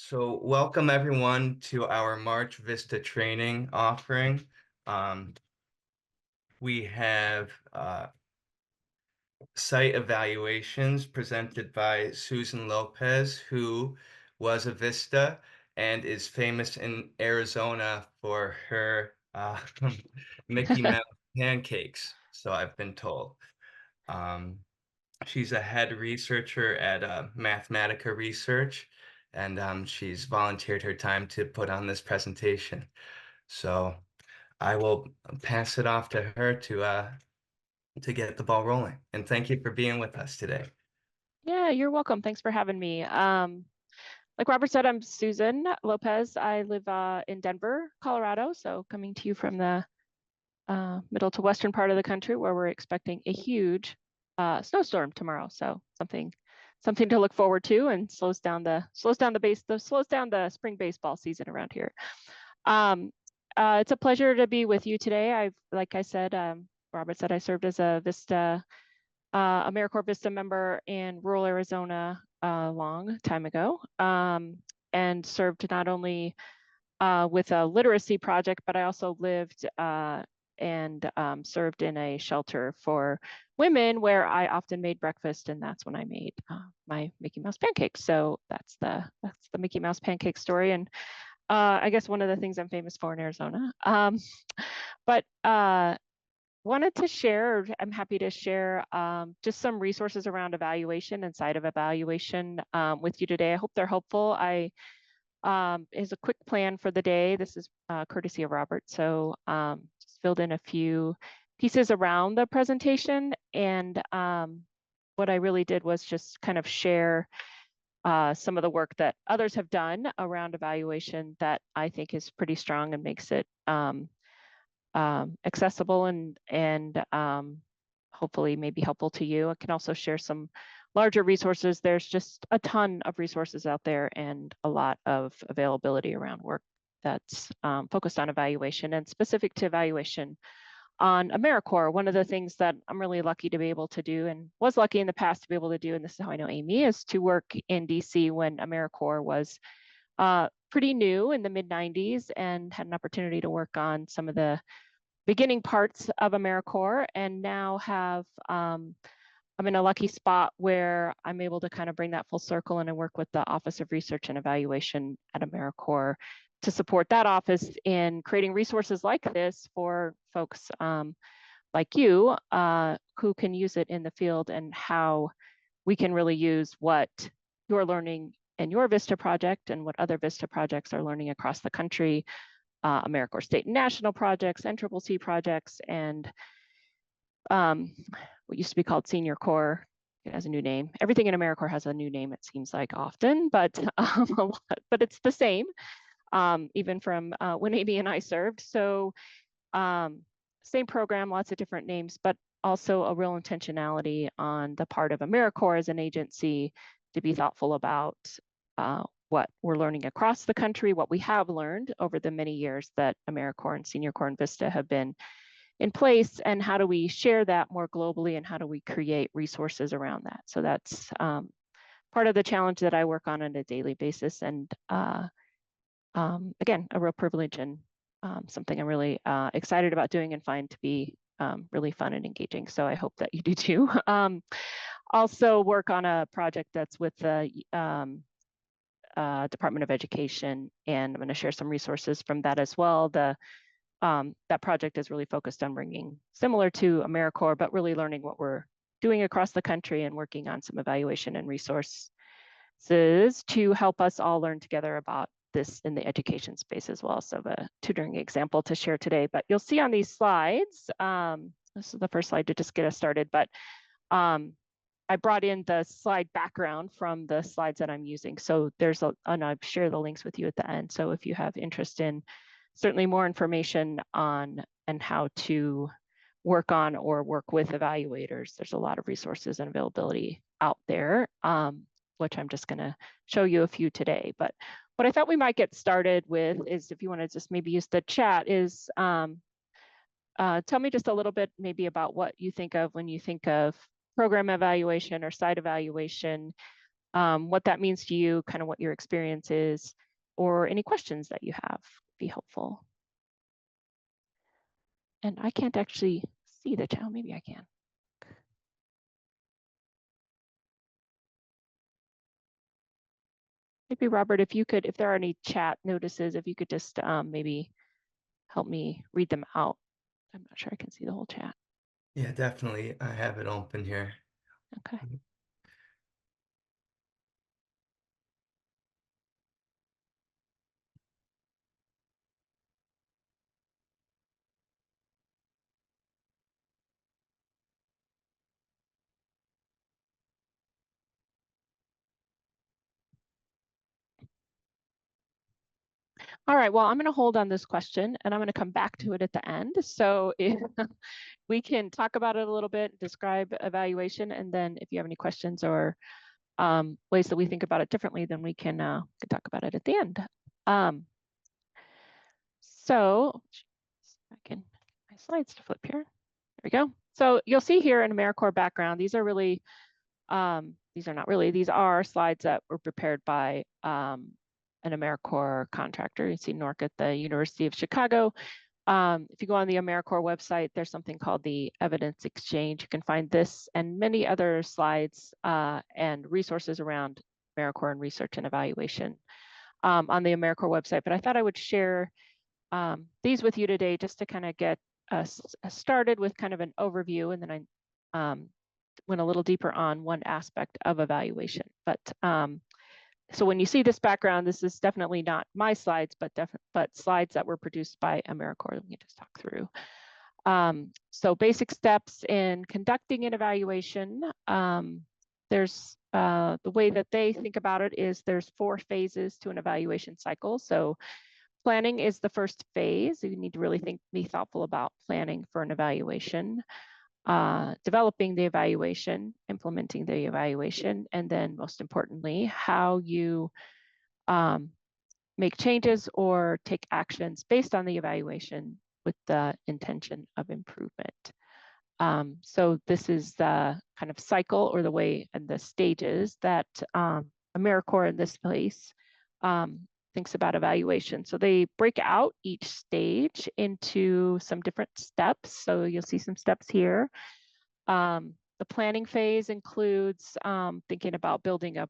So welcome everyone to our March VISTA training offering. We have site evaluations presented by Susan Lopez, who was a VISTA and is famous in Arizona for her Mickey Mouse pancakes, so I've been told. Um, She's a head researcher at Mathematica Research, and she's volunteered her time to put on this presentation. So I will pass it off to her to get the ball rolling. And thank you for being with us today. Yeah, you're welcome. Thanks for having me. Like Robert said, I'm Susan Lopez. I live in Denver, Colorado. So coming to you from the middle to western part of the country, where we're expecting a huge snowstorm tomorrow. So something to look forward to, and slows down the spring baseball season around here. Um, it's a pleasure to be with you today. Like I said, Robert said, I served as a VISTA AmeriCorps VISTA member in rural Arizona a long time ago, and served not only with a literacy project, but I also lived and served in a shelter for women where I often made breakfast, and that's when I made my Mickey Mouse pancakes. So that's the Mickey Mouse pancake story, and I guess one of the things I'm famous for in Arizona. But wanted to share, or I'm happy to share just some resources around evaluation and side of evaluation with you today. I hope they're helpful. Is a quick plan for the day. This is courtesy of Robert. So just filled in a few pieces around the presentation. And what I really did was just kind of share some of the work that others have done around evaluation that I think is pretty strong and makes it accessible and hopefully maybe helpful to you. I can also share some larger resources. There's just a ton of resources out there and a lot of availability around work that's focused on evaluation and specific to evaluation on AmeriCorps. One of the things that I'm really lucky to be able to do, and was lucky in the past to be able to do, and this is how I know Amy, is to work in DC when AmeriCorps was pretty new in the mid 90s, and had an opportunity to work on some of the beginning parts of AmeriCorps, and now have I'm in a lucky spot where I'm able to kind of bring that full circle, and I work with the Office of Research and Evaluation at AmeriCorps to support that office in creating resources like this for folks like you who can use it in the field, and how we can really use what you're learning in your VISTA project and what other VISTA projects are learning across the country, AmeriCorps state and national projects, NCCC projects, and what used to be called Senior Corps. It has a new name. Everything in AmeriCorps has a new name, it seems like often, but but it's the same, even from when Amy and I served. So same program, lots of different names, but also a real intentionality on the part of AmeriCorps as an agency to be thoughtful about what we're learning across the country, what we have learned over the many years that AmeriCorps and Senior Corps and VISTA have been in place, and how do we share that more globally, and how do we create resources around that. So that's part of the challenge that I work on a daily basis, and again, a real privilege, and something I'm really excited about doing and find to be really fun and engaging. So I hope that you do too. Also work on a project that's with the Department of Education, and I'm going to share some resources from that as well. That project is really focused on bringing, similar to AmeriCorps, but really learning what we're doing across the country and working on some evaluation and resources to help us all learn together about this in the education space as well. So the tutoring example to share today, but you'll see on these slides, this is the first slide to just get us started, but I brought in the slide background from the slides that I'm using. So and I've shared the links with you at the end. So if you have interest in certainly more information on and how to work on or work with evaluators, there's a lot of resources and availability out there, which I'm just going to show you a few today. But what I thought we might get started with is, if you want to just maybe use the chat, is tell me just a little bit maybe about what you think of when you think of program evaluation or site evaluation, what that means to you, kind of what your experience is, or any questions that you have would be helpful. And I can't actually see the chat. Maybe I can. Maybe Robert, if you could, if there are any chat notices, if you could just maybe help me read them out. I'm not sure I can see the whole chat. Yeah, definitely. I have it open here. Okay. All right, well, I'm going to hold on this question and I'm going to come back to it at the end. So if we can talk about it a little bit, describe evaluation, and then if you have any questions or ways that we think about it differently, then we can talk about it at the end. So I can my slides to flip here. There we go. So you'll see here in AmeriCorps background, these are really, these are not really, these are slides that were prepared by an AmeriCorps contractor. You see NORC at the University of Chicago. If you go on the AmeriCorps website, there's something called the Evidence Exchange. You can find this and many other slides and resources around AmeriCorps and research and evaluation on the AmeriCorps website. But I thought I would share these with you today just to kind of get us started with kind of an overview, and then I went a little deeper on one aspect of evaluation. But so when you see this background, this is definitely not my slides, but slides that were produced by AmeriCorps. Let me just talk through. So basic steps in conducting an evaluation. There's the way that they think about it is there's 4 phases to an evaluation cycle. So planning is the first phase. You need to really be thoughtful about planning for an evaluation, developing the evaluation, implementing the evaluation, and then most importantly, how you make changes or take actions based on the evaluation with the intention of improvement. So this is the kind of cycle or the way and the stages that AmeriCorps in this place thinks about evaluation. So they break out each stage into some different steps. So you'll see some steps here. The planning phase includes thinking about building a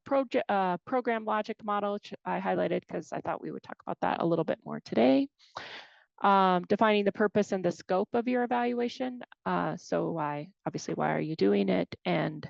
program logic model, which I highlighted because I thought we would talk about that a little bit more today. Defining the purpose and the scope of your evaluation. So obviously, why are you doing it? And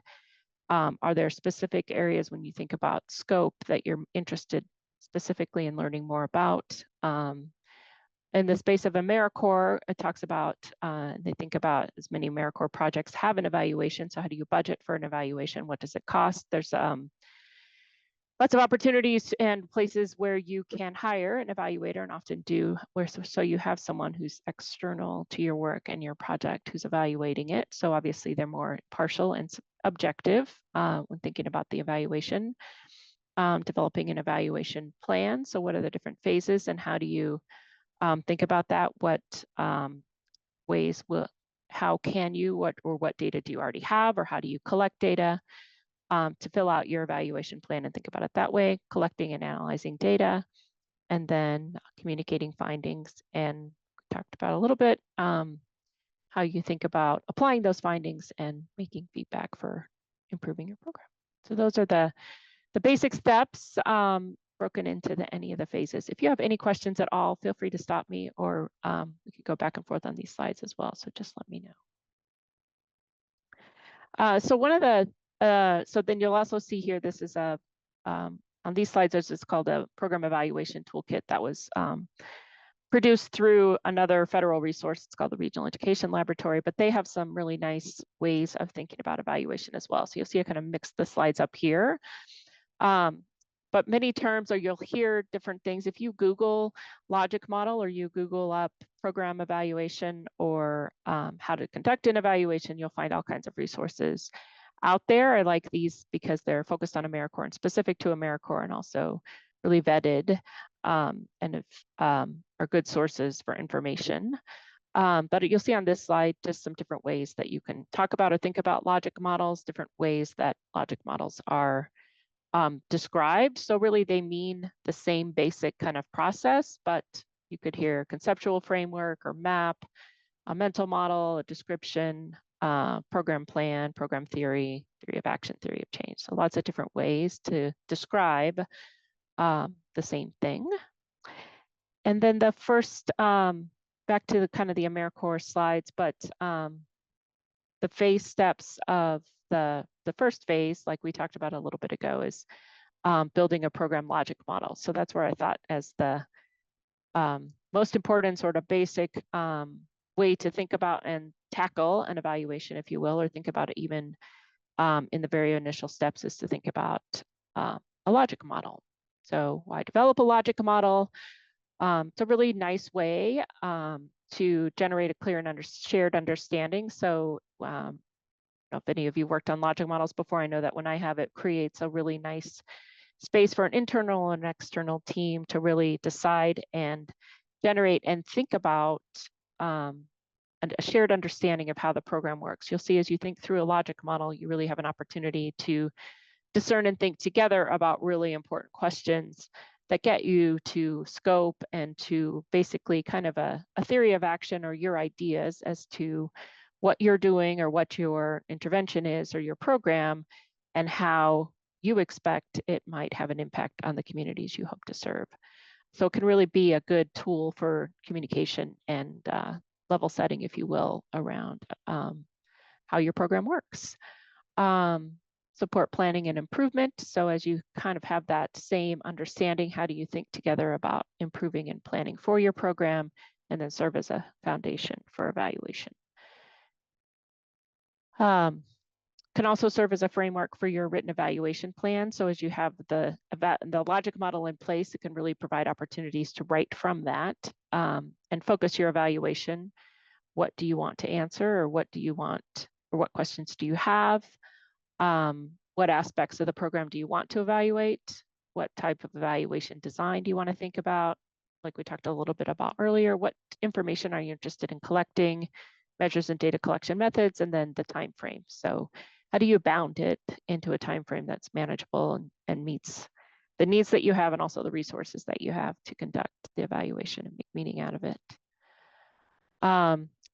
are there specific areas when you think about scope that you're interested specifically in learning more about? In the space of AmeriCorps, it talks about, they think about as many AmeriCorps projects have an evaluation. So how do you budget for an evaluation? What does it cost? There's lots of opportunities and places where you can hire an evaluator, and often do, where so you have someone who's external to your work and your project who's evaluating it. So obviously they're more partial and objective when thinking about the evaluation. Developing an evaluation plan. So what are the different phases and how do you think about that? What ways how can you, what data do you already have, or how do you collect data? To fill out your evaluation plan and think about it that way, collecting and analyzing data, and then communicating findings. And talked about a little bit how you think about applying those findings and making feedback for improving your program. So those are the basic steps broken into any of the phases. If you have any questions at all, feel free to stop me, or we could go back and forth on these slides as well. So just let me know. So one of the, so then you'll also see here, this is a, on these slides, this is called a program evaluation toolkit that was produced through another federal resource. It's called the Regional Education Laboratory, but they have some really nice ways of thinking about evaluation as well. So you'll see I kind of mix the slides up here. But many terms, or you'll hear different things. If you Google logic model, or you Google up program evaluation, or how to conduct an evaluation, you'll find all kinds of resources out there. I like these because they're focused on AmeriCorps and specific to AmeriCorps, and also really vetted and are good sources for information. But you'll see on this slide just some different ways that you can talk about or think about logic models, different ways that logic models are described. So really they mean the same basic kind of process, but you could hear conceptual framework or map, a mental model, a description, program plan, program theory, theory of action, theory of change. So lots of different ways to describe the same thing. And then the first, back to the kind of the AmeriCorps slides, but the phase steps of the first phase, like we talked about a little bit ago, is building a program logic model. So that's where I thought as the most important sort of basic way to think about and tackle an evaluation, if you will, or think about it even in the very initial steps, is to think about a logic model. So why develop a logic model? It's a really nice way to generate a clear and shared understanding. So if any of you worked on logic models before, I know that when I have it, creates a really nice space for an internal and external team to really decide and generate and think about a shared understanding of how the program works. You'll see as you think through a logic model, you really have an opportunity to discern and think together about really important questions that get you to scope and to basically kind of a theory of action or your ideas as to what you're doing or what your intervention is or your program and how you expect it might have an impact on the communities you hope to serve. So it can really be a good tool for communication and level setting, if you will, around how your program works. Support planning and improvement. So as you kind of have that same understanding, how do you think together about improving and planning for your program, and then serve as a foundation for evaluation. Can also serve as a framework for your written evaluation plan. So as you have the logic model in place, it can really provide opportunities to write from that and focus your evaluation. What do you want to answer, or what do you want, or what questions do you have? What aspects of the program do you want to evaluate? What type of evaluation design do you want to think about? Like we talked a little bit about earlier, what information are you interested in collecting, measures and data collection methods, and then the time frame. So how do you bound it into a time frame that's manageable and meets the needs that you have and also the resources that you have to conduct the evaluation and make meaning out of it?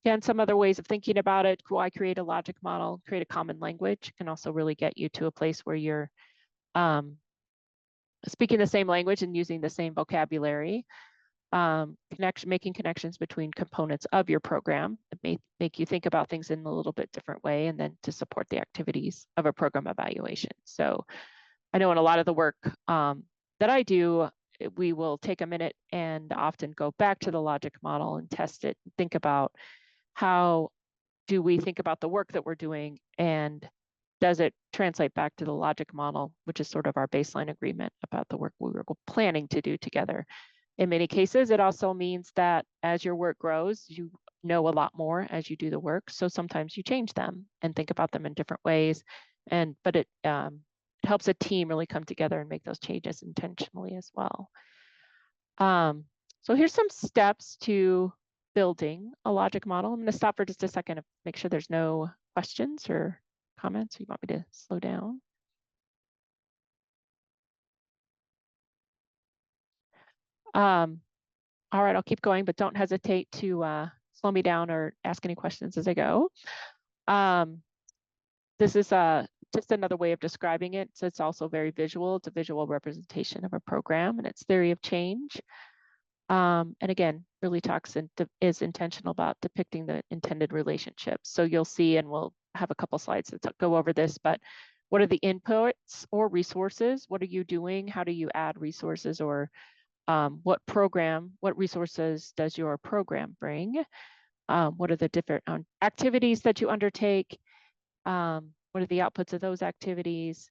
Again, some other ways of thinking about it: why create a logic model? Create a common language can also really get you to a place where you're speaking the same language and using the same vocabulary. Making connections between components of your program. It may make you think about things in a little bit different way, and then to support the activities of a program evaluation. So I know in a lot of the work that I do, we will take a minute and often go back to the logic model and test it, and think about how do we think about the work that we're doing, and does it translate back to the logic model, which is sort of our baseline agreement about the work we were planning to do together. In many cases, it also means that as your work grows, you know a lot more as you do the work. So sometimes you change them and think about them in different ways. But it helps a team really come together and make those changes intentionally as well. So here's some steps to building a logic model. I'm going to stop for just a second to make sure there's no questions or comments. You want me to slow down? All right, I'll keep going, but don't hesitate to slow me down or ask any questions as I go. This is just another way of describing it. So it's also very visual. It's a visual representation of a program and its theory of change. And again, really talks and is intentional about depicting the intended relationships. So you'll see, and we'll have a couple slides that go over this, but what are the inputs or resources? What are you doing? How do you add resources, or what resources does your program bring? What are the different activities that you undertake? What are the outputs of those activities?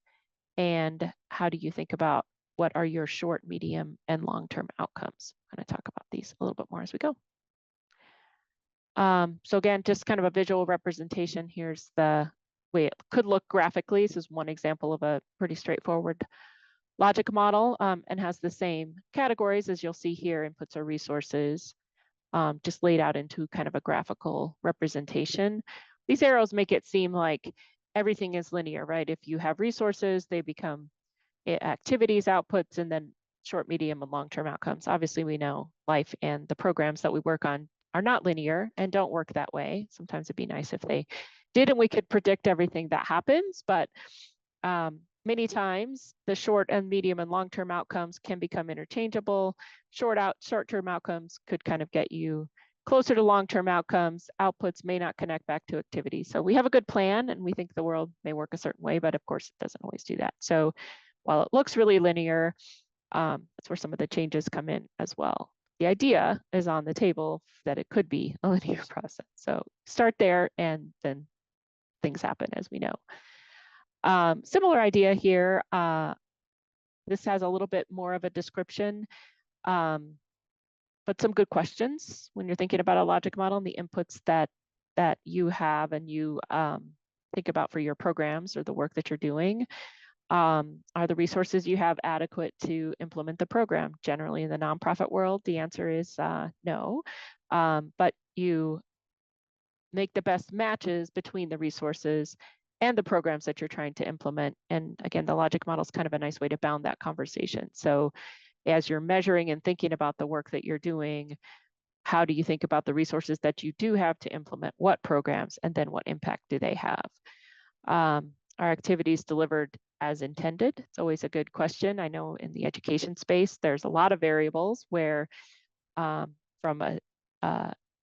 And how do you think about what are your short, medium, and long-term outcomes? I'm going to talk about these a little bit more as we go. So again, just kind of a visual representation. Here's the way it could look graphically. This is one example of a pretty straightforward logic model, and has the same categories as you'll see here: inputs or resources, just laid out into kind of a graphical representation. These arrows make it seem like everything is linear, right? If you have resources, they become activities, outputs, and then short, medium, and long-term outcomes. Obviously, we know life and the programs that we work on are not linear and don't work that way. Sometimes it'd be nice if they did and we could predict everything that happens, but many times the short and medium and long-term outcomes can become interchangeable. Short-term outcomes could kind of get you closer to long-term outcomes. Outputs may not connect back to activity. So we have a good plan and we think the world may work a certain way, but of course it doesn't always do that. So while it looks really linear, that's where some of the changes come in as well. The idea is on the table that it could be a linear process. So start there and then things happen, as we know. Similar idea here. This has a little bit more of a description, but some good questions when you're thinking about a logic model and the inputs that you have and you think about for your programs or the work that you're doing. Are the resources you have adequate to implement the program? Generally, in the nonprofit world, the answer is no, but you make the best matches between the resources and the programs that you're trying to implement. And again, the logic model is kind of a nice way to bound that conversation. So as you're measuring and thinking about the work that you're doing, how do you think about the resources that you do have to implement what programs, and then what impact do they have? Are activities delivered as intended? It's always a good question. I know in the education space, there's a lot of variables where from an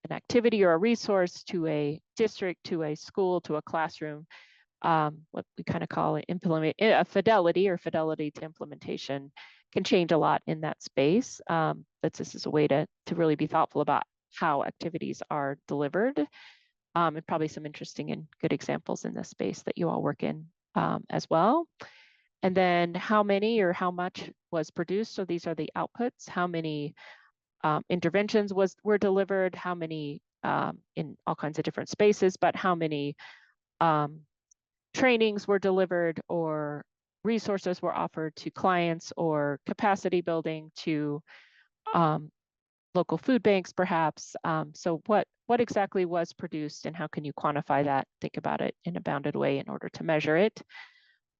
activity or a resource to a district, to a school, to a classroom, what we kind of call a fidelity to implementation can change a lot in that space. But this is a way to really be thoughtful about how activities are delivered. And probably some interesting and good examples in this space that you all work in as well. And then how many or how much was produced. So these are the outputs. How many interventions were delivered, how many in all kinds of different spaces, but how many trainings were delivered or resources were offered to clients, or capacity building to local food banks, perhaps. So what exactly was produced and how can you quantify that? Think about it in a bounded way in order to measure it.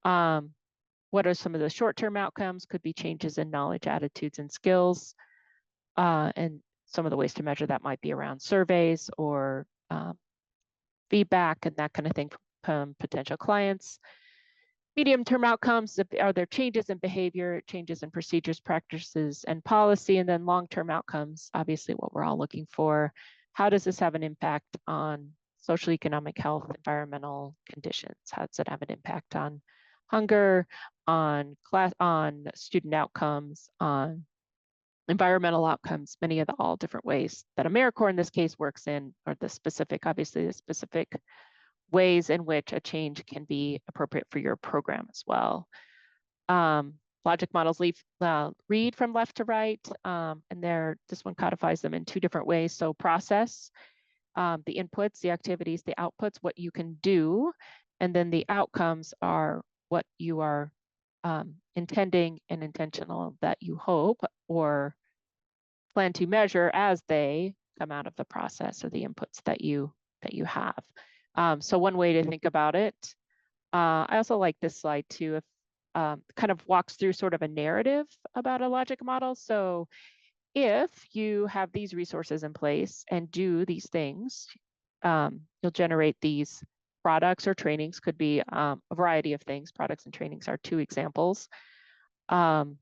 What are some of the short-term outcomes? Could be changes in knowledge, attitudes, and skills. And some of the ways to measure that might be around surveys or feedback and that kind of thing from potential clients. Medium-term outcomes, are there changes in behavior, changes in procedures, practices, and policy? And then long-term outcomes, obviously what we're all looking for. How does this have an impact on social, economic, health, environmental conditions? How does it have an impact on hunger, on student outcomes, on environmental outcomes? Many of the all different ways that AmeriCorps in this case works in, or obviously the specific ways in which a change can be appropriate for your program as well. Logic models read from left to right, and this one codifies them in two different ways. So process, the inputs, the activities, the outputs, what you can do, and then the outcomes are what you are intending and intentional that you hope or plan to measure as they come out of the process, or the inputs that you have. So one way to think about it. I also like this slide too. If kind of walks through sort of a narrative about a logic model. So if you have these resources in place and do these things, you'll generate these products or trainings. Could be a variety of things. Products and trainings are two examples. Then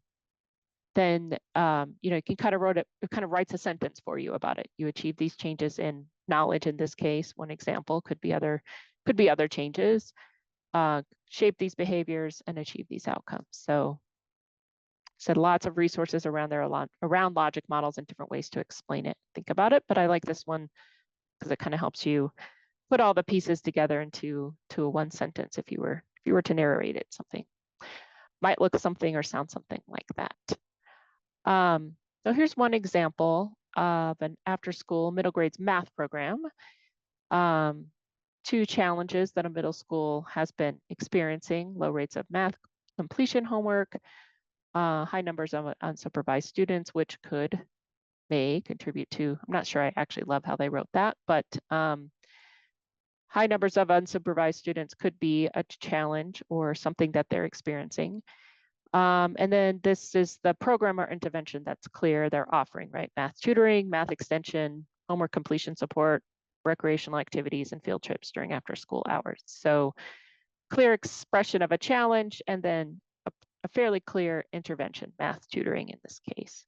you can kind of writes a sentence for you about it. You achieve these changes in knowledge in this case. One example could be other changes. Shape these behaviors and achieve these outcomes. So said lots of resources around there, around logic models and different ways to explain it, think about it. But I like this one because it kind of helps you put all the pieces together into a one sentence. If you were to narrate it, something might look something or sound something like that. So here's one example of an after-school middle grades math program. Two challenges that a middle school has been experiencing: low rates of math completion homework, high numbers of unsupervised students, which may contribute to, I'm not sure I actually love how they wrote that, but high numbers of unsupervised students could be a challenge or something that they're experiencing. And then this is the program or intervention that's clear they're offering, right? Math tutoring, math extension, homework completion support, recreational activities, and field trips during after school hours. So clear expression of a challenge and then a fairly clear intervention, math tutoring in this case.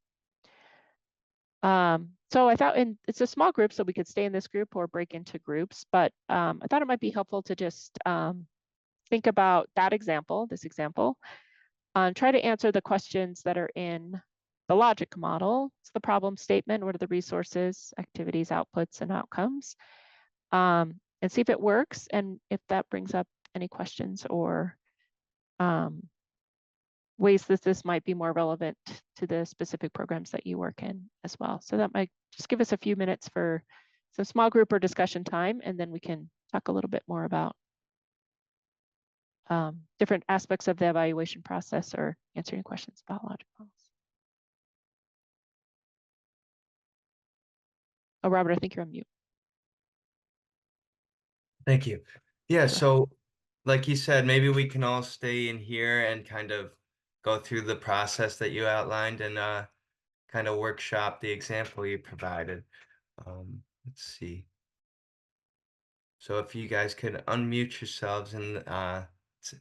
So I thought, and it's a small group, so we could stay in this group or break into groups, but I thought it might be helpful to just think about that example, this example, try to answer the questions that are in the logic model. It's the problem statement, what are the resources, activities, outputs, and outcomes, and see if it works and if that brings up any questions or ways that this might be more relevant to the specific programs that you work in as well. So that might just give us a few minutes for some small group or discussion time, and then we can talk a little bit more about different aspects of the evaluation process or answering questions about logic models. Oh, Robert, I think you're on mute. Thank you. Yeah, Go ahead. so like you said, maybe we can all stay in here and kind of go through the process that you outlined and kind of workshop the example you provided. Let's see. So if you guys could unmute yourselves and let's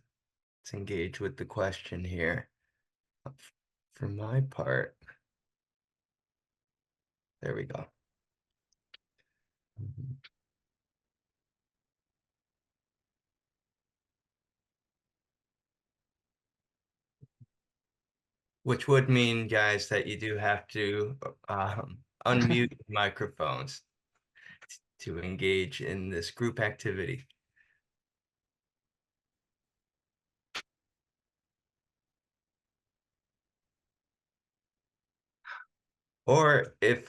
engage with the question here. For my part, there we go. Which would mean, guys, that you do have to unmute microphones to engage in this group activity. Or if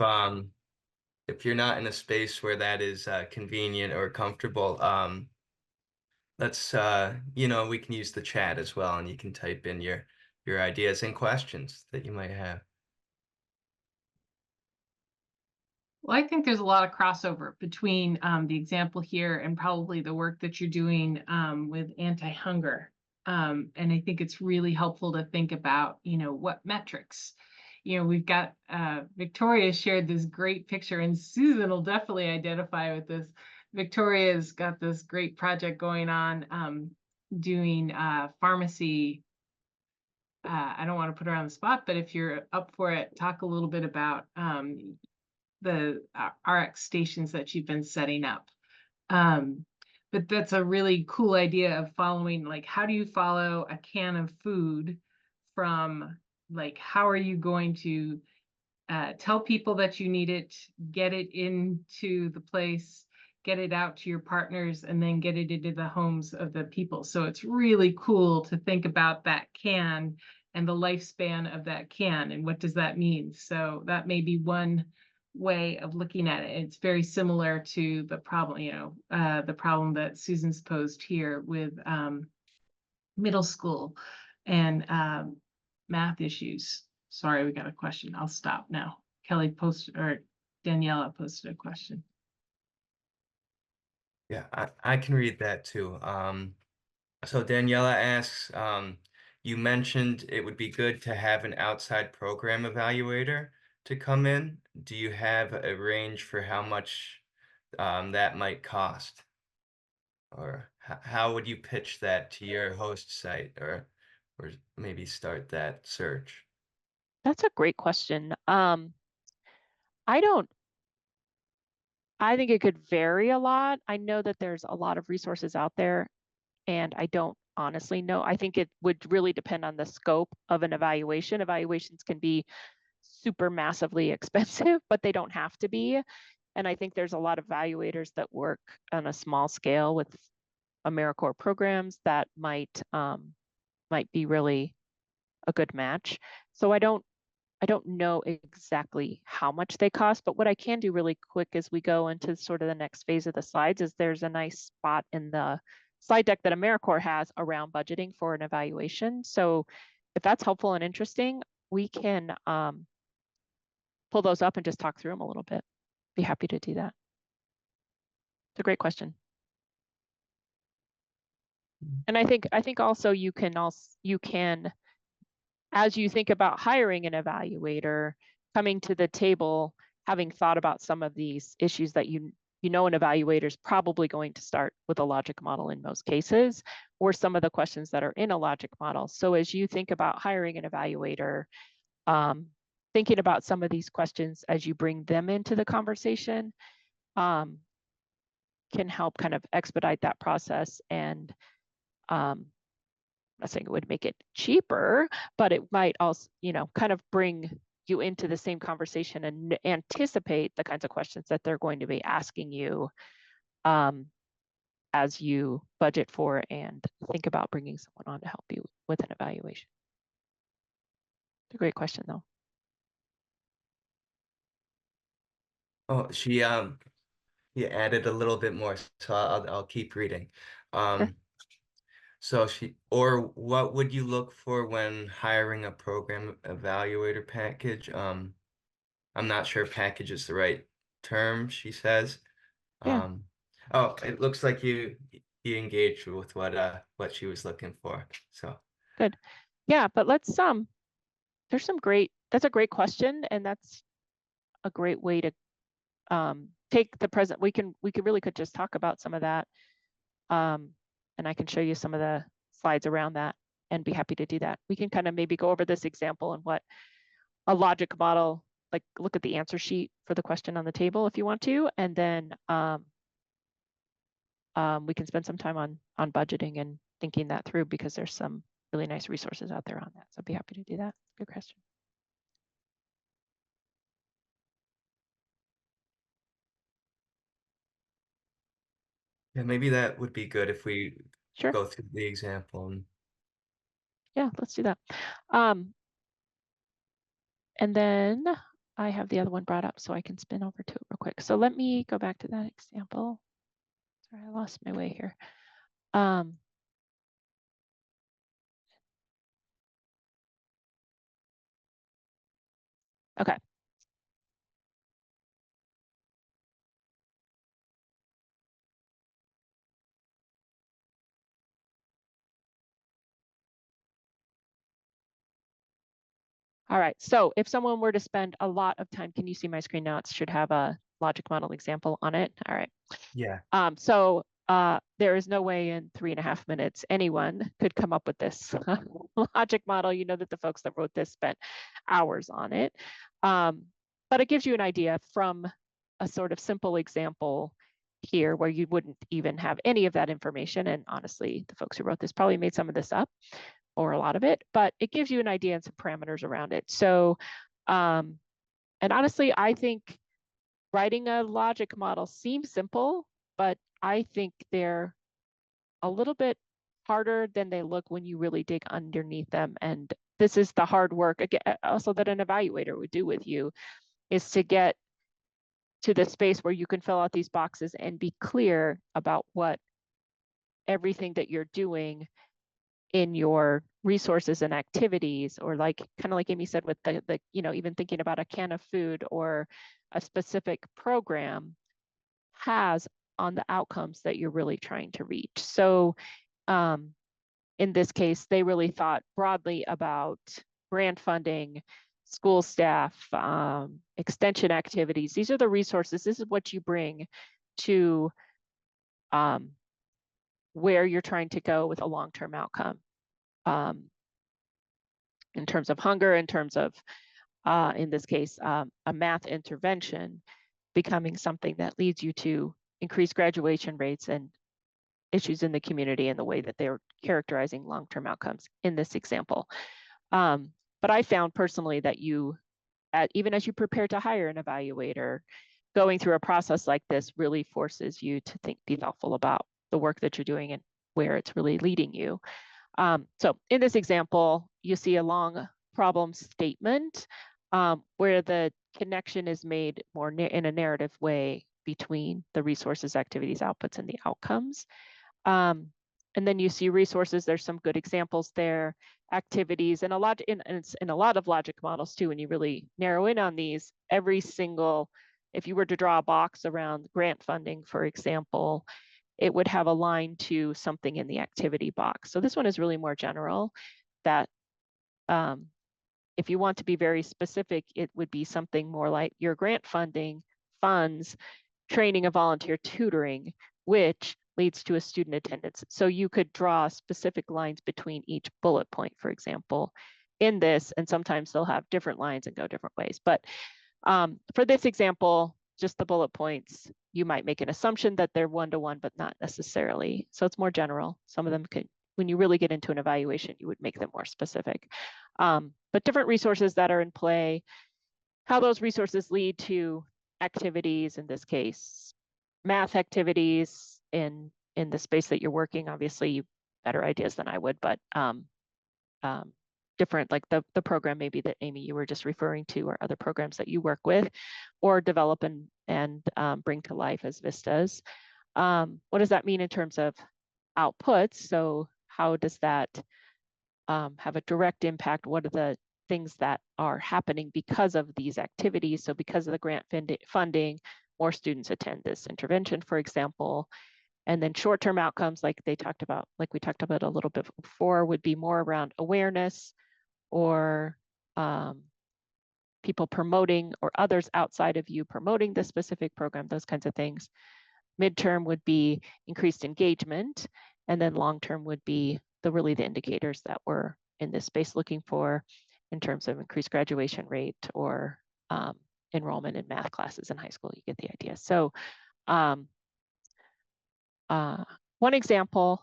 you're not in a space where that is convenient or comfortable, let's we can use the chat as well, and you can type in your ideas and questions that you might have. Well, I think there's a lot of crossover between the example here and probably the work that you're doing with anti-hunger. And I think it's really helpful to think about, what metrics. We've got Victoria shared this great picture, and Susan will definitely identify with this. Victoria's got this great project going on doing pharmacy. I don't want to put her on the spot, but if you're up for it, talk a little bit about the RX stations that you've been setting up. But that's a really cool idea of following, like, how do you follow a can of food from, like, how are you going to tell people that you need it, get it into the place, get it out to your partners, and then get it into the homes of the people. So it's really cool to think about that can and the lifespan of that can and what does that mean. So that may be one way of looking at it. It's very similar to the problem, the problem that Susan's posed here with middle school and math issues. Sorry, we got a question. I'll stop now. Kelly posted, or Daniela posted a question. Yeah, I can read that too. So Daniela asks, you mentioned it would be good to have an outside program evaluator to come in. Do you have a range for how much that might cost? Or how would you pitch that to your host site or maybe start that search? That's a great question. I think it could vary a lot. I know that there's a lot of resources out there, and I don't honestly know. I think it would really depend on the scope of an evaluation. Evaluations can be super massively expensive, but they don't have to be. And I think there's a lot of evaluators that work on a small scale with AmeriCorps programs that might be really a good match. So I don't know exactly how much they cost, but what I can do really quick as we go into sort of the next phase of the slides is there's a nice spot in the slide deck that AmeriCorps has around budgeting for an evaluation. So if that's helpful and interesting, we can pull those up and just talk through them a little bit. Be happy to do that. It's a great question. And I think also you can as you think about hiring an evaluator, coming to the table, having thought about some of these issues that you know an evaluator is probably going to start with a logic model in most cases, or some of the questions that are in a logic model. So as you think about hiring an evaluator, thinking about some of these questions as you bring them into the conversation can help kind of expedite that process. And I'm not saying it would make it cheaper, but it might also, kind of bring you into the same conversation and anticipate the kinds of questions that they're going to be asking you as you budget for and think about bringing someone on to help you with an evaluation. It's a great question, though. Oh, she added a little bit more, so I'll keep reading. Sure. So what would you look for when hiring a program evaluator package? I'm not sure if package is the right term, she says. Yeah. Oh, it looks like you engaged with what she was looking for. So Good. Yeah, but let's there's some that's a great question, and that's a great way to take the present. We could just talk about some of that. And I can show you some of the slides around that and be happy to do that. We can kind of maybe go over this example and what a logic model, like look at the answer sheet for the question on the table if you want to, and then we can spend some time on budgeting and thinking that through, because there's some really nice resources out there on that. So I'd be happy to do that. Good question. yeah, maybe that would be good if we Sure. go through the example. Yeah, let's do that. And then I have the other one brought up so I can spin over to it real quick. So let me go back to that example. Sorry, I lost my way here. Okay. All right, so if someone were to spend a lot of time, can you see my screen now? It should have a logic model example on it. All right. Yeah. So there is no way in 3.5 minutes anyone could come up with this logic model. You know that the folks that wrote this spent hours on it. But it gives you an idea from a sort of simple example here where you wouldn't even have any of that information. And honestly, the folks who wrote this probably made some of this up, or a lot of it, but it gives you an idea and some parameters around it. So, and honestly, I think writing a logic model seems simple, but I think they're a little bit harder than they look when you really dig underneath them. And this is the hard work, again, also that an evaluator would do with you, is to get to the space where you can fill out these boxes and be clear about what everything that you're doing in your resources and activities, or like kind of like Amy said with the even thinking about a can of food or a specific program has on the outcomes that you're really trying to reach. So in this case, they really thought broadly about grant funding, school staff, extension activities. These are the resources. This is what you bring to where you're trying to go with a long-term outcome. In terms of hunger, in terms of, in this case, a math intervention becoming something that leads you to increase graduation rates and issues in the community and the way that they're characterizing long-term outcomes in this example. But I found personally that even as you prepare to hire an evaluator, going through a process like this really forces you to be thoughtful about the work that you're doing and where it's really leading you. So in this example, you see a long problem statement where the connection is made more in a narrative way between the resources, activities, outputs, and the outcomes. And then you see resources. There's some good examples there, activities, and in a lot of logic models too. When you really narrow in on these, if you were to draw a box around grant funding, for example, it would have a line to something in the activity box. So this one is really more general, that if you want to be very specific, it would be something more like your grant funding funds training of volunteer tutoring, which leads to a student attendance. So you could draw specific lines between each bullet point, for example, in this, and sometimes they'll have different lines and go different ways. But for this example, just the bullet points, you might make an assumption that they're one-to-one, but not necessarily. So it's more general. Some of them could, when you really get into an evaluation, you would make them more specific. But different resources that are in play, how those resources lead to activities, in this case, math activities in the space that you're working. Obviously, you better ideas than I would, but different, like the program maybe that Amy, you were just referring to, or other programs that you work with or develop and bring to life as VISTAs. What does that mean in terms of outputs? So how does that have a direct impact? What are the things that are happening because of these activities? So because of the grant funding, more students attend this intervention, for example. And then short-term outcomes, like we talked about a little bit before, would be more around awareness, or people promoting, or others outside of you promoting this specific program, those kinds of things. Midterm would be increased engagement, and then long-term would be the indicators that we're in this space looking for in terms of increased graduation rate or enrollment in math classes in high school. You get the idea. So one example,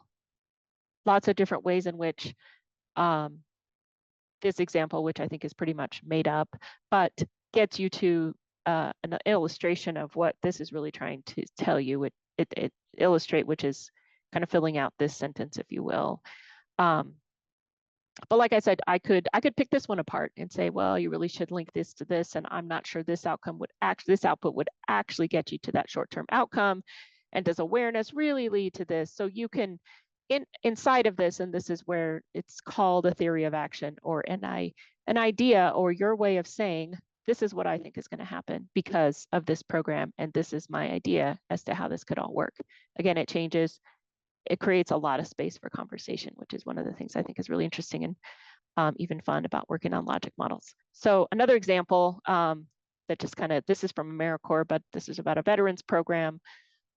lots of different ways in which this example, which I think is pretty much made up, but gets you to an illustration of what this is really trying to tell you. It illustrate, which is kind of filling out this sentence, if you will. But like I said, I could pick this one apart and say, well, you really should link this to this, and I'm not sure this output would actually get you to that short-term outcome. And does awareness really lead to this? So you can, inside of this, and this is where it's called a theory of action, or an idea, or your way of saying, this is what I think is going to happen because of this program, and this is my idea as to how this could all work. Again, it changes. It creates a lot of space for conversation, which is one of the things I think is really interesting and even fun about working on logic models. So another example that just kind of, this is from AmeriCorps, but this is about a veterans program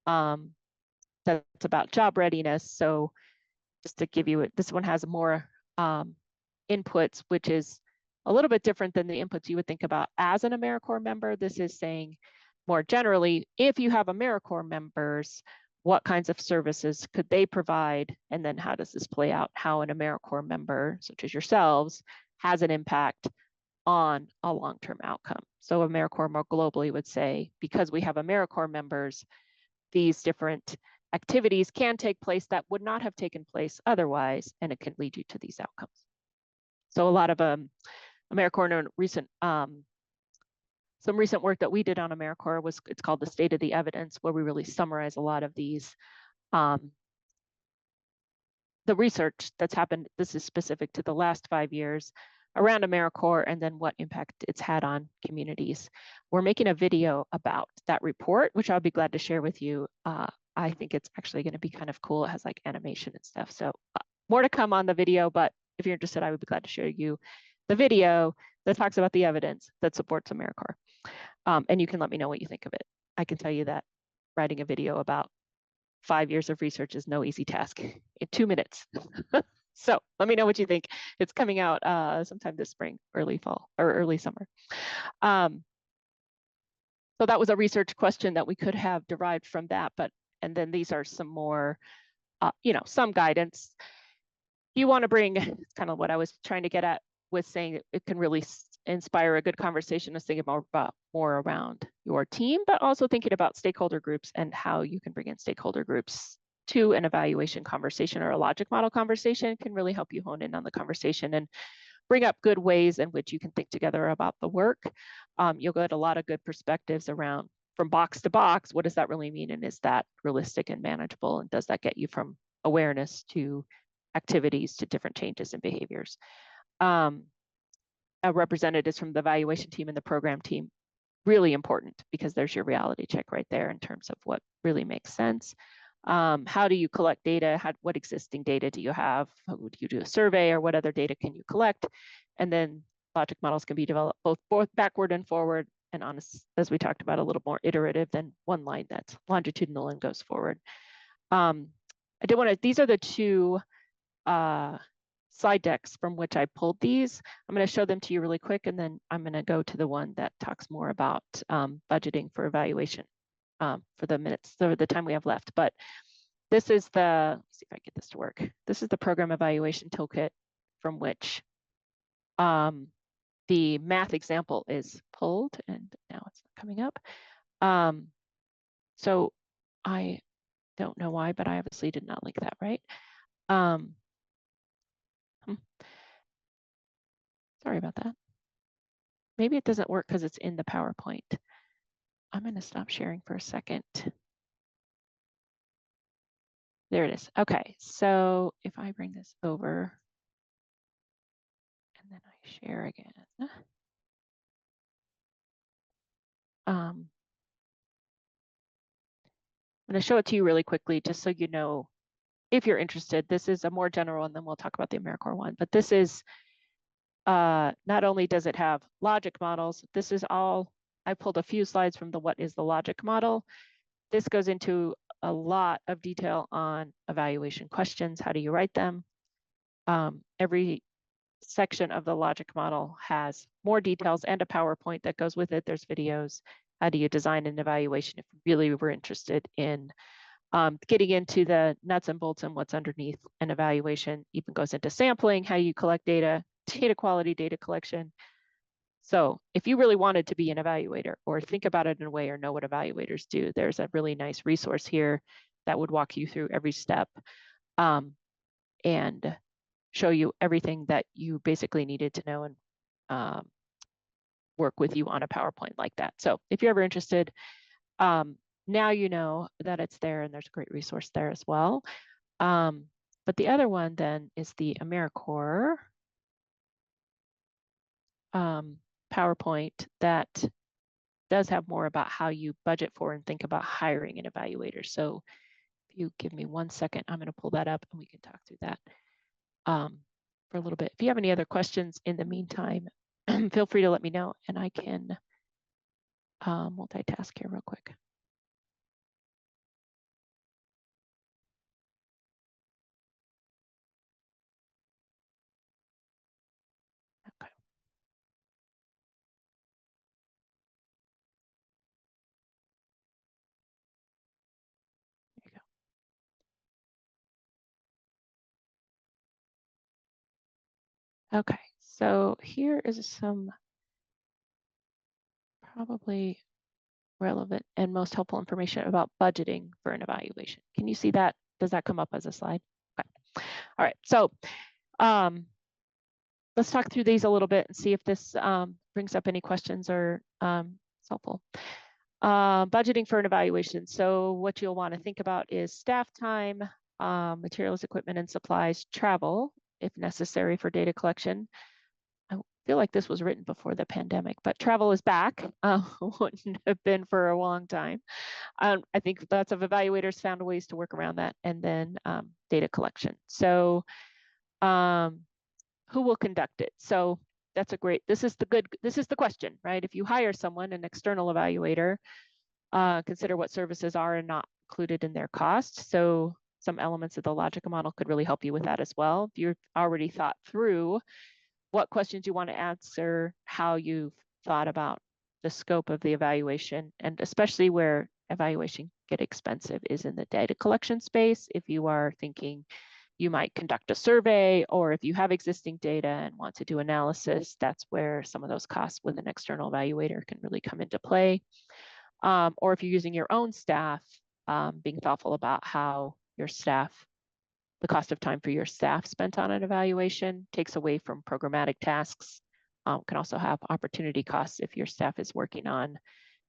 that's about job readiness. So just to give you, this one has more inputs, which is a little bit different than the inputs you would think about as an AmeriCorps member. This is saying more generally, if you have AmeriCorps members, what kinds of services could they provide? And then how does this play out? How an AmeriCorps member, such as yourselves, has an impact on a long-term outcome. So AmeriCorps more globally would say, because we have AmeriCorps members, these different activities can take place that would not have taken place otherwise, and it can lead you to these outcomes. So a lot of AmeriCorps some recent work that we did on AmeriCorps was, it's called the State of the Evidence, where we really summarize a lot of these, the research that's happened. This is specific to the last 5 years around AmeriCorps, and then what impact it's had on communities. We're making a video about that report, which I'll be glad to share with you. I think it's actually going to be kind of cool. It has like animation and stuff. So more to come on the video, but if you're interested, I would be glad to show you the video that talks about the evidence that supports AmeriCorps. And you can let me know what you think of it. I can tell you that writing a video about 5 years of research is no easy task in 2 minutes. So let me know what you think. It's coming out sometime this spring, early fall or early summer. So that was a research question that we could have derived from that, and then these are some more, some guidance. You want to bring, it's kind of what I was trying to get at with saying it can really inspire a good conversation, is thinking more around your team, but also thinking about stakeholder groups and how you can bring in stakeholder groups to an evaluation conversation or a logic model conversation. Can really help you hone in on the conversation and bring up good ways in which you can think together about the work. You'll get a lot of good perspectives around, from box to box, what does that really mean? And is that realistic and manageable? And does that get you from awareness to activities to different changes in behaviors? Representatives from the evaluation team and the program team, really important, because there's your reality check right there in terms of what really makes sense. How do you collect data? What existing data do you have? Do you do a survey, or what other data can you collect? And then logic models can be developed both backward and forward, and honest, as we talked about, a little more iterative than one line that's longitudinal and goes forward. I did want to, these are the two slide decks from which I pulled these. I'm going to show them to you really quick, and then I'm going to go to the one that talks more about budgeting for evaluation for the minutes, so the time we have left. But this is the, let's see if I get this to work. This is the program evaluation toolkit from which the math example is pulled, and now it's not coming up. So I don't know why, but I obviously did not link that, right? Sorry about that. Maybe it doesn't work because it's in the PowerPoint. I'm going to stop sharing for a second. There it is. Okay, so if I bring this over and then I share again. I'm going to show it to you really quickly just so you know if you're interested. This is a more general, and then we'll talk about the AmeriCorps one. But this is, not only does it have logic models, this is all, I pulled a few slides from the what is the logic model. This goes into a lot of detail on evaluation questions. How do you write them? Every section of the logic model has more details and a PowerPoint that goes with it. There's videos. How do you design an evaluation if you really were interested in getting into the nuts and bolts and what's underneath an evaluation? Even goes into sampling, how you collect data, data quality, data collection. So if you really wanted to be an evaluator or think about it in a way or know what evaluators do, there's a really nice resource here that would walk you through every step and show you everything that you basically needed to know and work with you on a PowerPoint like that. So if you're ever interested, now you know that it's there, and there's a great resource there as well. But the other one then is the AmeriCorps PowerPoint that does have more about how you budget for and think about hiring an evaluator. So if you give me 1 second, I'm going to pull that up and we can talk through that for a little bit. If you have any other questions in the meantime, feel free to let me know, and I can multitask here real quick. Okay. There you go. Okay, so here is some probably relevant and most helpful information about budgeting for an evaluation. Can you see that? Does that come up as a slide? Okay. All right, so let's talk through these a little bit and see if this brings up any questions or it's helpful. Budgeting for an evaluation. So what you'll want to think about is staff time, materials, equipment, and supplies, travel, if necessary for data collection. I feel like this was written before the pandemic, but travel is back. Wouldn't have been for a long time. I think lots of evaluators found ways to work around that, and then data collection. So who will conduct it? So that's a great, this is the question, right? If you hire someone, an external evaluator, consider what services are and not included in their cost. So some elements of the logic model could really help you with that as well. If you've already thought through what questions you want to answer, how you've thought about the scope of the evaluation, and especially where evaluation get expensive is in the data collection space. If you are thinking you might conduct a survey, or if you have existing data and want to do analysis, that's where some of those costs with an external evaluator can really come into play. Or if you're using your own staff, being thoughtful about how your staff, the cost of time for your staff spent on an evaluation takes away from programmatic tasks. Can also have opportunity costs if your staff is working on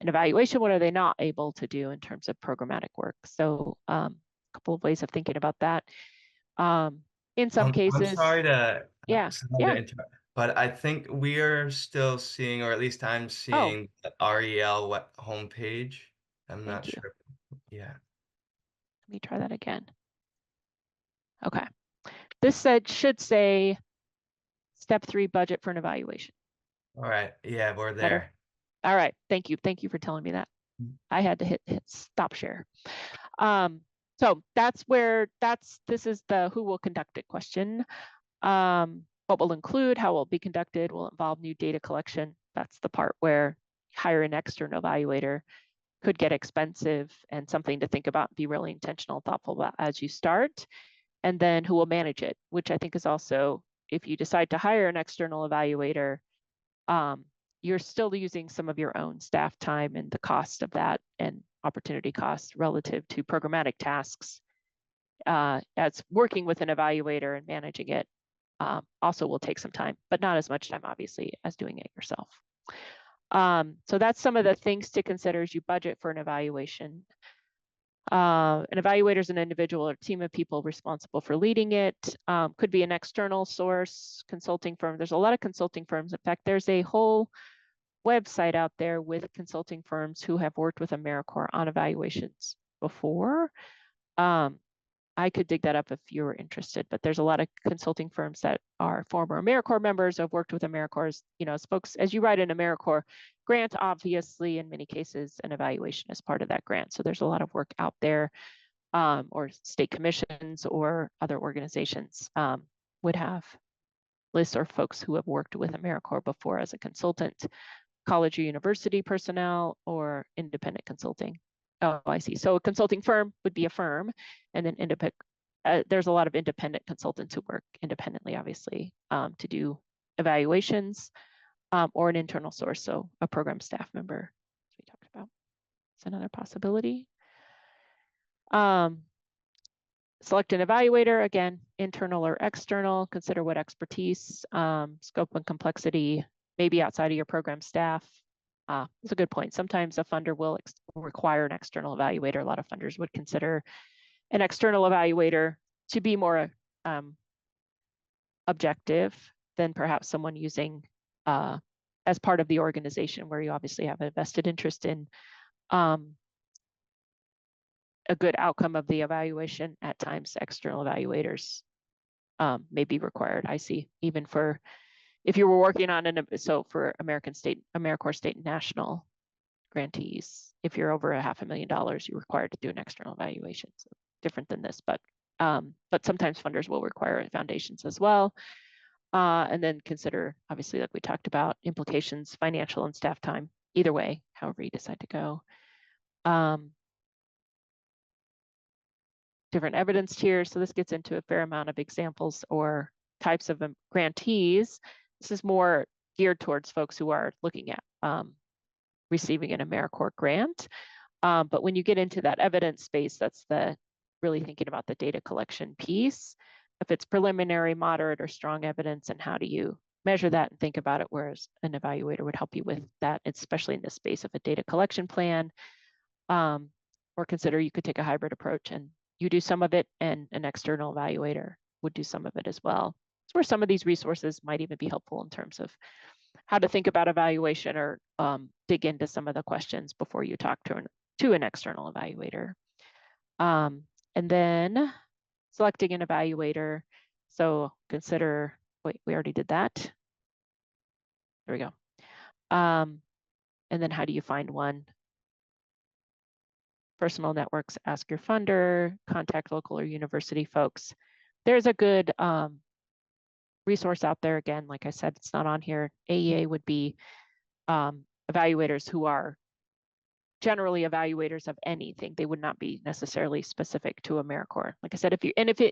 an evaluation. What are they not able to do in terms of programmatic work? So a couple of ways of thinking about that. In some cases, I'm sorry to, yeah, sorry to interrupt, but I think we are still seeing, or at least I'm seeing, the REL homepage. I'm not Thank you. sure. Yeah. Let me try that again. Okay. This should say step 3 budget for an evaluation. All right. Yeah, we're Better? there. All right. Thank you. Thank you for telling me that. I had to hit stop share. So this is the who will conduct it question. What will include, how will it be conducted, will involve new data collection. That's the part where hire an external evaluator could get expensive and something to think about, be really intentional, thoughtful about as you start. And then who will manage it, which I think is also, if you decide to hire an external evaluator, you're still using some of your own staff time and the cost of that and opportunity costs relative to programmatic tasks. As working with an evaluator and managing it also will take some time, but not as much time, obviously, as doing it yourself. So that's some of the things to consider as you budget for an evaluation. An evaluator is an individual or team of people responsible for leading it. Could be an external source, consulting firm. There's a lot of consulting firms. In fact, there's a whole website out there with consulting firms who have worked with AmeriCorps on evaluations before. I could dig that up if you were interested, but there's a lot of consulting firms that are former AmeriCorps members, have worked with AmeriCorps, as folks, as you write an AmeriCorps grant, obviously, in many cases, an evaluation is part of that grant. So there's a lot of work out there, or state commissions or other organizations would have lists or folks who have worked with AmeriCorps before as a consultant, college or university personnel, or independent consulting. Oh, I see. So a consulting firm would be a firm, and then there's a lot of independent consultants who work independently, obviously, to do evaluations, or an internal source, so a program staff member, as we talked about. It's another possibility. Select an evaluator, again, internal or external. Consider what expertise, scope and complexity, maybe outside of your program staff. That's a good point. Sometimes a funder will require an external evaluator. A lot of funders would consider an external evaluator to be more objective than perhaps someone using as part of the organization, where you obviously have a vested interest in a good outcome of the evaluation. At times, external evaluators may be required. I see, even for if you were working on so for AmeriCorps State and National grantees, if you're over $500,000, you're required to do an external evaluation. So different than this, but sometimes funders will require foundations as well. And then consider, obviously, like we talked about, implications, financial and staff time, either way, however you decide to go. Different evidence tiers. So this gets into a fair amount of examples or types of grantees. This is more geared towards folks who are looking at receiving an AmeriCorps grant. But when you get into that evidence space, that's really thinking about the data collection piece. If it's preliminary, moderate, or strong evidence, and how do you measure that and think about it, whereas an evaluator would help you with that, especially in this space of a data collection plan. Or consider you could take a hybrid approach and you do some of it and an external evaluator would do some of it as well. It's where some of these resources might even be helpful in terms of how to think about evaluation, or dig into some of the questions before you talk to an external evaluator. And then selecting an evaluator. So consider, wait, we already did that. There we go. And then how do you find one? Personal networks, ask your funder, contact local or university folks. There's a good resource out there. Again, like I said, it's not on here. AEA would be evaluators who are generally evaluators of anything. They would not be necessarily specific to AmeriCorps. Like I said, if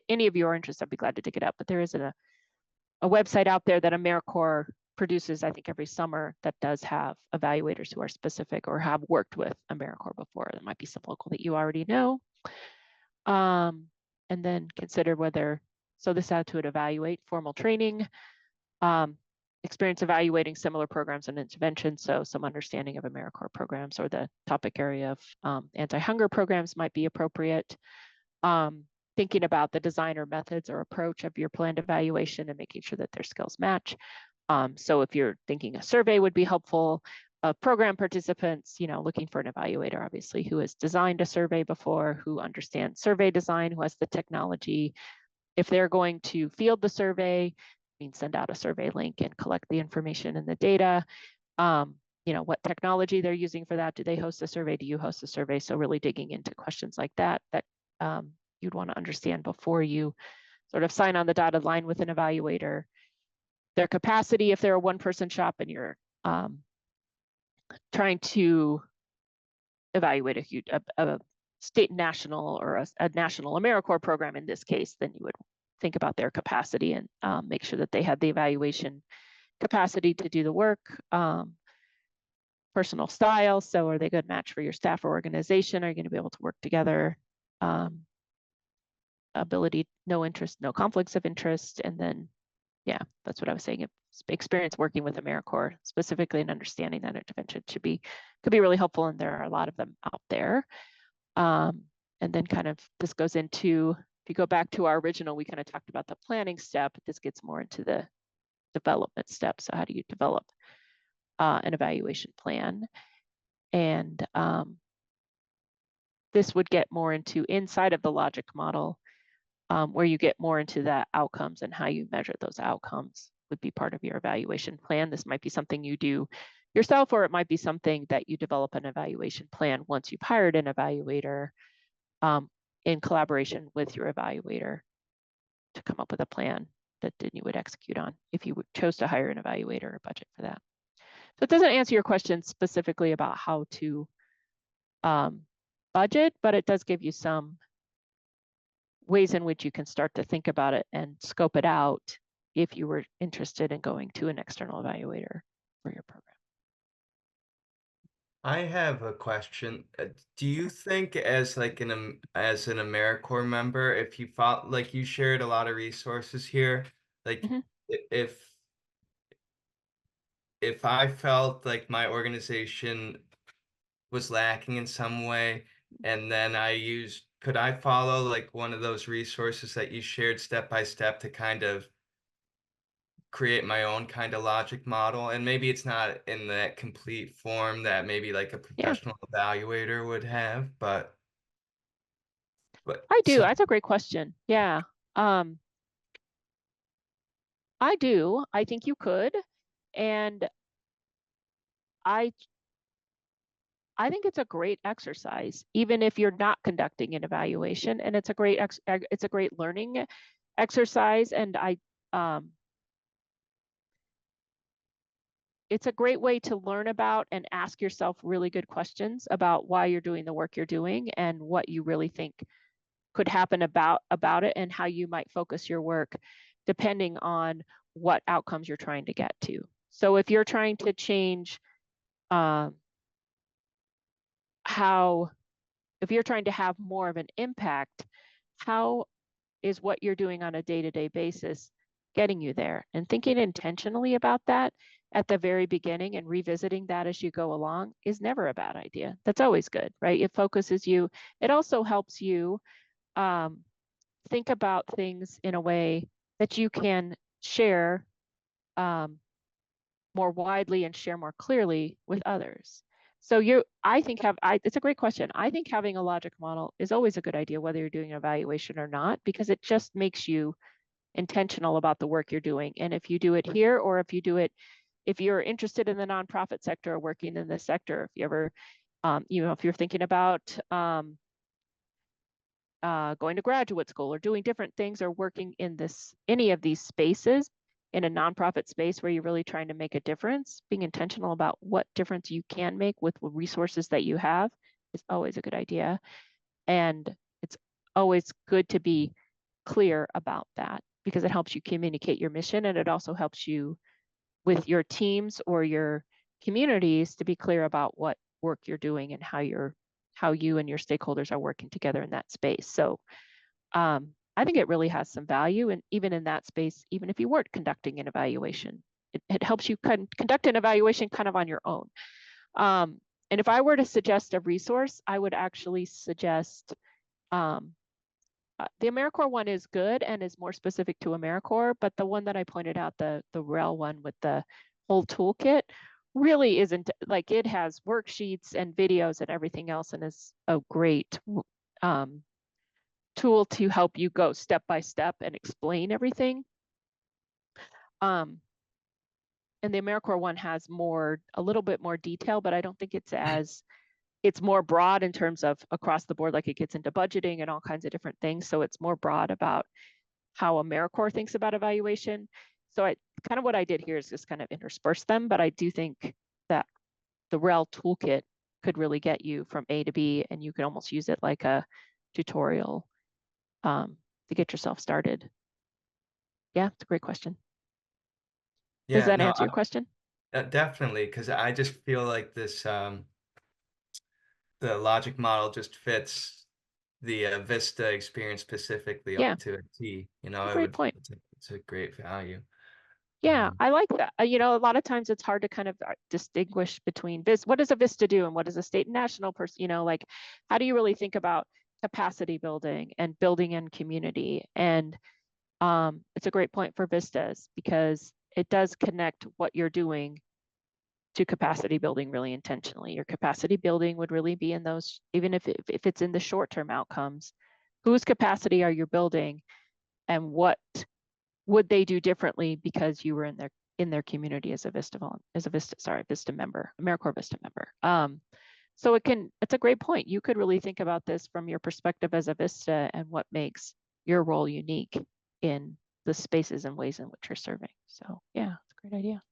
any of you are interested, I'd be glad to dig it up. But there is a website out there that AmeriCorps produces, I think, every summer, that does have evaluators who are specific or have worked with AmeriCorps before. There might be some local that you already know. And then consider whether, so this how to evaluate formal training, experience evaluating similar programs and interventions. So some understanding of AmeriCorps programs or the topic area of anti-hunger programs might be appropriate. Thinking about the design or methods or approach of your planned evaluation and making sure that their skills match. So if you're thinking a survey would be helpful, program participants, looking for an evaluator, obviously, who has designed a survey before, who understands survey design, who has the technology. If they're going to field the survey, means send out a survey link and collect the information and the data. You know, what technology they're using for that. Do they host a survey? Do you host a survey? So really digging into questions like that you'd want to understand before you sort of sign on the dotted line with an evaluator. Their capacity, if they're a one-person shop and you're trying to evaluate a state national or a national AmeriCorps program in this case, then you would think about their capacity and make sure that they had the evaluation capacity to do the work. Personal style, so are they a good match for your staff or organization? Are you going to be able to work together? Ability, no interest, no conflicts of interest. And then, yeah, that's what I was saying. Experience working with AmeriCorps, specifically and understanding that intervention could be really helpful. And there are a lot of them out there. And then kind of this goes into, if you go back to our original, we kind of talked about the planning step. This gets more into the development step. So how do you develop an evaluation plan? And this would get more into inside of the logic model, where you get more into the outcomes and how you measure those outcomes would be part of your evaluation plan. This might be something you do yourself, or it might be something that you develop an evaluation plan once you've hired an evaluator in collaboration with your evaluator to come up with a plan that then you would execute on if you chose to hire an evaluator or budget for that. So it doesn't answer your question specifically about how to budget, but it does give you some ways in which you can start to think about it and scope it out if you were interested in going to an external evaluator for your program. I have a question. Do you think as like as an AmeriCorps member, if you felt like you shared a lot of resources here, like if I felt like my organization was lacking in some way, and then could I follow like one of those resources that you shared step by step to kind of create my own kind of logic model? And maybe it's not in that complete form that maybe like a Yeah, professional evaluator would have, but I do. so That's a great question. Yeah, I do. I think you could. And I think it's a great exercise, even if you're not conducting an evaluation, and it's a great learning exercise. And it's a great way to learn about and ask yourself really good questions about why you're doing the work you're doing and what you really think could happen about it and how you might focus your work depending on what outcomes you're trying to get to. So if you're trying to change if you're trying to have more of an impact, how is what you're doing on a day-to-day basis getting you there? And thinking intentionally about that at the very beginning and revisiting that as you go along is never a bad idea. That's always good, right? It focuses you. It also helps you think about things in a way that you can share more widely and share more clearly with others. So it's a great question. I think having a logic model is always a good idea, whether you're doing an evaluation or not, because it just makes you intentional about the work you're doing. And if you do it here, or if you're interested in the nonprofit sector or working in this sector, if you ever, if you're thinking about going to graduate school or doing different things or working in any of these spaces in a nonprofit space where you're really trying to make a difference, being intentional about what difference you can make with the resources that you have is always a good idea. And it's always good to be clear about that because it helps you communicate your mission, and it also helps you with your teams or your communities to be clear about what work you're doing and how you and your stakeholders are working together in that space. So I think it really has some value. And even in that space, even if you weren't conducting an evaluation, it helps you conduct an evaluation kind of on your own. And if I were to suggest a resource, I would actually suggest the AmeriCorps one is good and is more specific to AmeriCorps, but the one that I pointed out, the REL one with the whole toolkit, really isn't, like, it has worksheets and videos and everything else, and is a great tool to help you go step by step and explain everything. And the AmeriCorps one has a little bit more detail, but I don't think it's more broad in terms of across the board, like it gets into budgeting and all kinds of different things. So it's more broad about how AmeriCorps thinks about evaluation. So kind of what I did here is just kind of intersperse them, but I do think that the REL toolkit could really get you from A to B, and you could almost use it like a tutorial to get yourself started. Yeah, it's a great question. Does Yeah, that no, answer your question? definitely, because I just feel like this the logic model just fits the Vista experience specifically Yeah, to a T. You it's a know, great point. it's a great value. Yeah, I like that. You know, a lot of times it's hard to kind of distinguish between what does a VISTA do and what does a state and national person, you know, like how do you really think about capacity building and building in community? And it's a great point for VISTAs because it does connect what you're doing to capacity building really intentionally. Your capacity building would really be in those, even if it's in the short-term outcomes, whose capacity are you building and what would they do differently because you were in their community as a VISTA member, AmeriCorps VISTA member. So it's a great point. You could really think about this from your perspective as a VISTA and what makes your role unique in the spaces and ways in which you're serving. So yeah, it's a great idea.